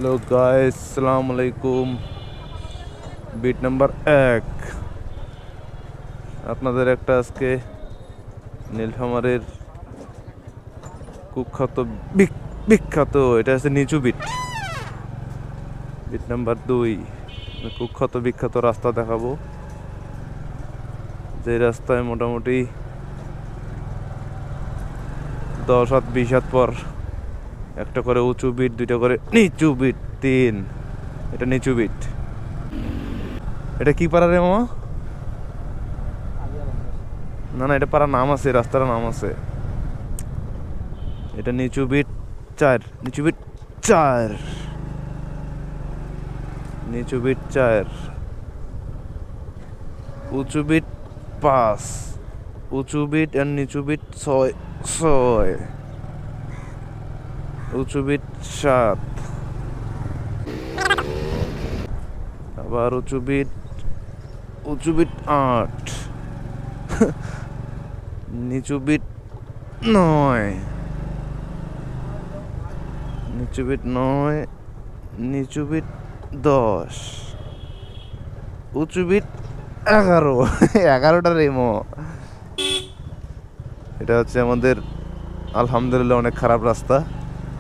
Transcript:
Hello guys, আসসালামু আলাইকুম। Bit number 1 আপনাদের একটা আজকে নীলফামারীর কুখ্যাত বিখ্যাত এটা হচ্ছে নিচু বিট। বিট নাম্বার 2 কুখ্যাত বিখ্যাত রাস্তা দেখাবো, যে রাস্তায় মোটামুটি 10 হাত 20 হাত পর একটা করে উঁচু বিট, দুইটা করে নিচু বিট, 3। এটা নিচু বিট। এটা কি পাড়া রে মামা? না না, এটা পাড়ার নাম আছে, রাস্তার নাম আছে। এটা নিচু বিট 4, নিচু বিট 4, নিচু বিট 4, উঁচু বিট 5, উঁচু বিট আর নিচু বিট 6, উঁচু বিট 7, আবার উঁচু বিট 8, নিচু বিট 9, নিচু বিট 9, নিচু বিট 10, উঁচু বিট 11। 11টা রেমো। এটা হচ্ছে আমাদের আলহামদুলিল্লাহ অনেক খারাপ রাস্তা।